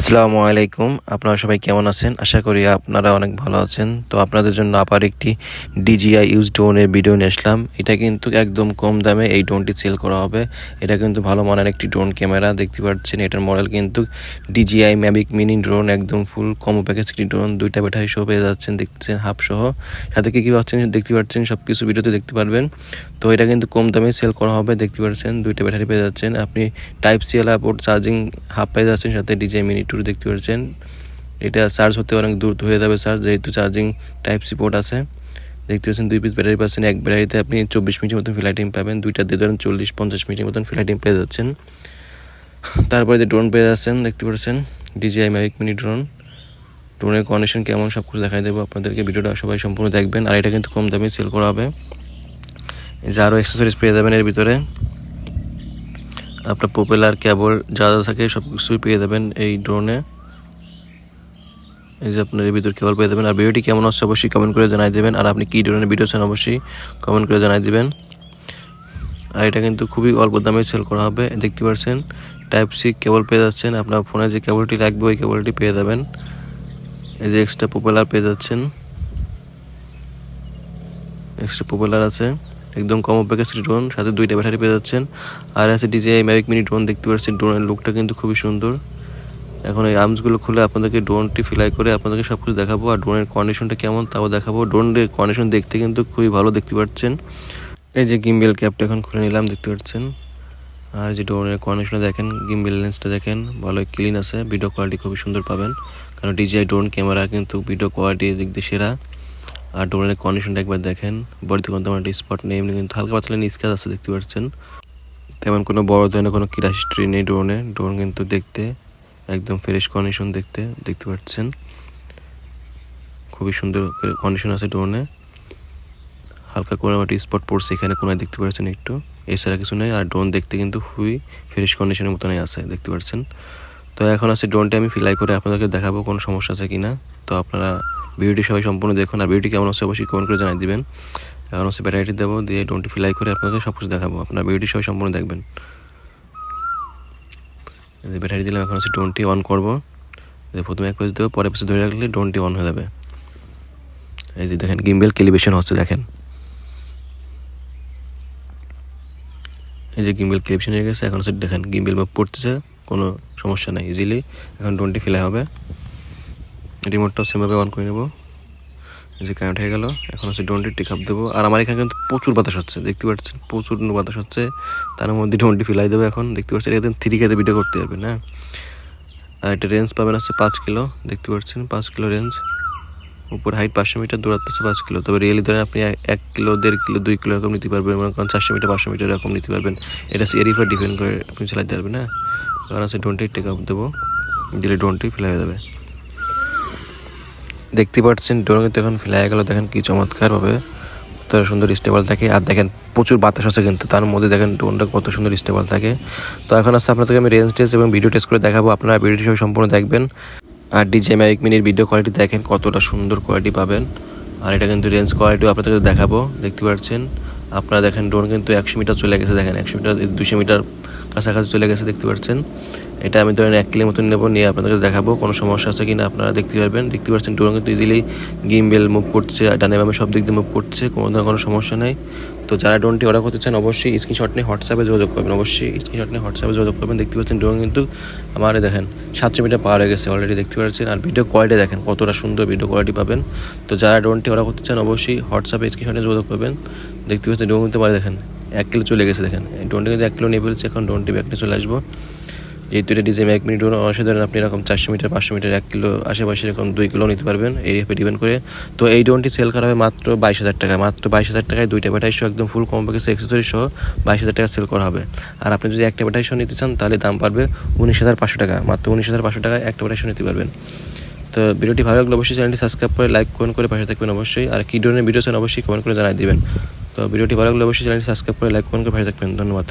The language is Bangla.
আসসালামু আলাইকুম। আপনারা সবাই কেমন আছেন? আশা করি আপনারা অনেক ভালো আছেন। তো আপনাদের জন্য আবার একটি DJI ইউজ ড্রোনের ভিডিও নিয়ে আসলাম। এটা কিন্তু একদম কম দামে এই ড্রোনটি সেল করা হবে। এটা কিন্তু ভালো মানের একটি ড্রোন ক্যামেরা, দেখতে পাচ্ছেন। এটার মডেল কিন্তু DJI Mavic মিনি ড্রোন, একদম ফুল কম্বো প্যাকেজ একটি ড্রোন। 2টা ব্যাটারি সহ পেয়ে যাচ্ছেন, দেখতেছেন, হাফ সহ। সাথে কী পাচ্ছেন দেখতে পাচ্ছেন, সব কিছু ভিডিওতে দেখতে পারবেন। তো এটা কিন্তু কম দামে সেল করা হবে, দেখতে পাচ্ছেন। 2টা ব্যাটারি পেয়ে যাচ্ছেন, আপনি টাইপ সি এলা পোর্ট চার্জিং হাফ পেয়ে যাচ্ছেন, সাথে DJI মিনি 2 দেখতে পাচ্ছেন। এটা চার্জ হতে অনেক দূর হয়ে যাবে চার্জ, যেহেতু চার্জিং টাইপ সি পোর্ট আছে। দেখতে পাচ্ছেন 2 পিস ব্যাটারি পাচ্ছেন। এক ব্যাটারিতে আপনি 24 মিনিটের মতন ফ্লাইট টাইম পাবেন। 2টা দিয়ে ধরেন 40-50 মিনিটের মতন ফ্লাইট টাইম পেয়ে যাচ্ছেন। তারপরে যে ড্রোন পেয়ে যাচ্ছেন, দেখতে পাচ্ছেন DJI Mavic মিনি ড্রোন। ড্রোনের কন্ডিশন কেমন সব কিছু দেখাই দেবো আপনাদেরকে, ভিডিওটা সবাই সম্পূর্ণ দেখবেন। আর এটা কিন্তু কম দামে সেল করা হবে। এই যে আরও অ্যাক্সেসরিজ পেয়ে যাবেন এর ভিতরে, আপনার প্রপেলার, কেবল যা যা থাকে সব কিছুই পেয়ে যাবেন এই ড্রোনে। এই যে আপনার এর ভিতরে কেবল পেয়ে যাবেন। আর ভিডিওটি কেমন হচ্ছে অবশ্যই কমেন্ট করে জানাই দেবেন। আর আপনি কী ধরনের ভিডিও চান অবশ্যই কমেন্ট করে জানাই দেবেন। আর এটা কিন্তু খুবই অল্প দামে সেল করা হবে, দেখতে পাচ্ছেন। টাইপ সি কেবল পেয়ে যাচ্ছেন, আপনার ফোনে যে কেবলটি লাগবে ওই কেবলটি পেয়ে যাবেন। এই যে এক্সট্রা প্রপেলার পেয়ে যাচ্ছেন, এক্সট্রা প্রপেলার আছে। একদম কম প্যাকেজ ড্রোন, সাথে 2টা ব্যাটারি পেয়ে যাচ্ছেন। আর আছে DJI Mavic মিনি ড্রোন, দেখতে পাচ্ছেন। ড্রোনের লুকটা কিন্তু খুবই সুন্দর। এখন এই আর্মসগুলো খুলে আপনাদেরকে ড্রোনটি ফ্লাই করে আপনাদেরকে সব কিছু দেখাবো। আর ড্রোনের কন্ডিশনটা কেমন তাও দেখাবো। ড্রোনের কন্ডিশন দেখতে কিন্তু খুবই ভালো, দেখতে পাচ্ছেন। এই যে গিম্বেল ক্যাপটা এখন খুলে নিলাম, দেখতে পাচ্ছেন। আর যে ড্রোনের কন্ডিশনটা দেখেন, গিম্বেল লেন্সটা দেখেন, ভালোই ক্লিন আছে। ভিডিও কোয়ালিটি খুবই সুন্দর পাবেন, কারণ DJI ড্রোন ক্যামেরা কিন্তু ভিডিও কোয়ালিটি দিক দিয়ে সেরা। আর ড্রোনের কন্ডিশনটা একবার দেখেন, বডিতে কোনো তেমন একটা স্পট নেই, এমনি কিন্তু হালকা পাতলা স্ক্র্যাচ আছে, দেখতে পাচ্ছেন। তেমন কোনো বড় ধরনের কোনো ক্রাশ হিস্ট্রি নেই ড্রোনে। ড্রোন কিন্তু দেখতে একদম ফ্রেশ কন্ডিশন, দেখতে পাচ্ছেন। খুবই সুন্দর কন্ডিশন আছে ড্রোনে। হালকা করে একটা স্পট পড়ছে এখানে কোনায়, দেখতে পাচ্ছেন একটু, এছাড়া কিছু নেই। আর ড্রোন দেখতে কিন্তু খুবই ফ্রেশ কন্ডিশনের মতনই আছে, দেখতে পাচ্ছেন। তো এখন আছে ড্রোনটা আমি ফ্লাই করে আপনাদেরকে দেখাবো কোনো সমস্যা আছে কিনা। তো আপনারা ভিডিওটি সবাই সম্পূর্ণ দেখুন। আর ভিডিওটি কেমন হচ্ছে অবশ্যই কমেন্ট করে জানিয়ে দিবেন। এখন হচ্ছে ব্যাটারিটি দেবো, দিয়ে ড্রোনটি ফ্লাই করে আপনাদের সব কিছু দেখাবো। আপনারা ভিডিওটি সবাই সম্পূর্ণ দেখবেন। ব্যাটারি দিলাম, এখন হচ্ছে ড্রোনটি অন করবো। প্রথমে এক পেজ দেবো, পরে পেজে ধরে রাখলে ড্রোনটি অন হয়ে যাবে। এই যে দেখেন গিম্বেল ক্যালিব্রেশন হচ্ছে, দেখেন। এই যে গিম্বেল ক্যালিব্রেশন হয়ে গেছে। এখন হচ্ছে দেখেন গিম্বেল মুভ করতেছে, কোনো সমস্যা নেই, ইজিলি এখন ড্রোনটি ফ্লাই হবে। রিমোটটাও সেমভাবে অন করে নেবো। এই যে কানেক্ট হয়ে গেল। এখন হচ্ছে ড্রোনটি টেক আপ দেবো। আর আমার এখানে কিন্তু প্রচুর বাতাস হচ্ছে, দেখতে পাচ্ছেন, প্রচুর বাতাস হচ্ছে। তার মধ্যে ড্রোনটি ফ্লাই দেবো এখন, দেখতে পাচ্ছেন। একদম 3K ভিডিও করতে পারবেন, হ্যাঁ। আর এটা রেঞ্জ পাবেন হচ্ছে 5 কিলো, দেখতে পাচ্ছেন, 5 কিলো রেঞ্জ। উপর হাইট 500 মিটার, দূরত্ব হচ্ছে 5 কিলো। তবে রিয়েলি ধরেন আপনি 1 কিলো, 1.5 কিলো, 2 কিলো এরকম নিতে পারবেন, মনে করেন 400 মিটার, 500 মিটার এরকম নিতে পারবেন। এটা এর উপর ডিপেন্ড করে আপনি চালাতে পারবেন, হ্যাঁ। এবার হচ্ছে ড্রোনটি টেক আপ দেবো, দিলে ড্রোনটি ফ্লাই হয়ে যাবে। দেখতে পাচ্ছেন ড্রোন কিন্তু এখন ফ্লাই হয়ে গেল, দেখেন কি চমৎকারভাবে, কত সুন্দর স্টেবল থাকে। আর দেখেন প্রচুর বাতাস আছে কিন্তু, তার মধ্যে দেখেন ড্রোনটা কত সুন্দর স্টেবল থাকে। তো এখন আছে আপনাদেরকে আমি রেঞ্জ টেস্ট এবং ভিডিও টেস্ট করে দেখাবো। আপনারা ভিডিওটি সবাই সম্পূর্ণ দেখবেন। আর DJI Mavic মিনির ভিডিও কোয়ালিটি দেখেন কতটা সুন্দর কোয়ালিটি পাবেন। আর এটা কিন্তু রেঞ্জ কোয়ালিটিও আপনাদেরকে দেখাবো, দেখতে পাচ্ছেন। আপনারা দেখেন ড্রোন কিন্তু 100 মিটার চলে গেছে, দেখেন 100 মিটার, 200 মিটার কাছাকাছি চলে গেছে, দেখতে পাচ্ছেন। এটা আমি ধরেন 1 কিলোর মতন নেবো, নিয়ে আপনাদেরকে দেখাবো কোনো সমস্যা আছে কিনা, আপনারা দেখতে পারবেন। দেখতে পাচ্ছেন ড্রোন কিন্তু ইজিলি গিম্বেল মুভ করছে, ডানে বামে সব দিক দিয়ে মুভ করছে, কোনো ধরনের কোনো সমস্যা নেই। তো যারা ড্রোনটি অর্ডার করতে চান অবশ্যই স্ক্রিনশট নিয়ে হোয়াটসঅ্যাপে যোগাযোগ করবেন, অবশ্যই স্ক্রিনশট নিয়ে হোয়াটসঅ্যাপে যোগাযোগ করবেন। দেখতে পাচ্ছেন ড্রোন কিন্তু আমার দেখেন 700 মিটার পার হয়ে গেছে অলরেডি, দেখতে পাচ্ছেন। আর ভিডিও কোয়ালিটি দেখেন কতটা সুন্দর ভিডিও কোয়ালিটি পাবেন। তো যারা ড্রোনটি অর্ডার করতে চান অবশ্যই হোয়াটসঅ্যাপে স্ক্রিনশট নিয়ে যোগাযোগ করবেন। দেখতে পাচ্ছেন ড্রোন কিন্তু মানে দেখেন 1 কিলো চলে গেছে, দেখেন ড্রোনটি কিন্তু 1 কিলো নিয়ে ফেলছে। এখন ড্রোনটি ব্যাক নিয়ে চলে আসবো। যেহেতু এটা DJI Mavic মিনি ড্রোন, অসাধারণ। আপনি এরকম 400 মিটার, 500 মিটার, 1 কিলো আশেপাশে এরকম 2 কিলো নিতে পারবেন, এরিয়া পে ডিপেন্ড করে। তো এই ড্রোনটি সেল করা হবে মাত্র 22,000 টাকায়, মাত্র 22,000 টাকায়। 2টা ব্যাটারি সহ একদম ফুল কম প্যাকেজ অ্যাক্সেসরি সহ 22,000 টাকা সেল করা হবে। আর আপনি যদি একটা ব্যাটারি সহ নিতে চান তাহলে দাম পারবে 19,500 টাকা, মাত্র 19,500 টাকায় একটা ব্যাটারি সহ নিতে পারবেন। তো ভিডিওটি ভালো লাগলে অবশ্যই চ্যানেলটি সাবস্ক্রাইব করে লাইক কমেন্ট করে পাশে থাকবেন অবশ্যই। আর কী ধরনের ভিডিও চান অবশ্যই কমেন্ট করে জানিয়ে দেবেন। তো ভিডিওটি ভালো লাগলে অবশ্যই চ্যানেলটি সাবস্ক্রাইব করে লাইক কমেন্ট করে পাশে থাকবেন। ধন্যবাদ।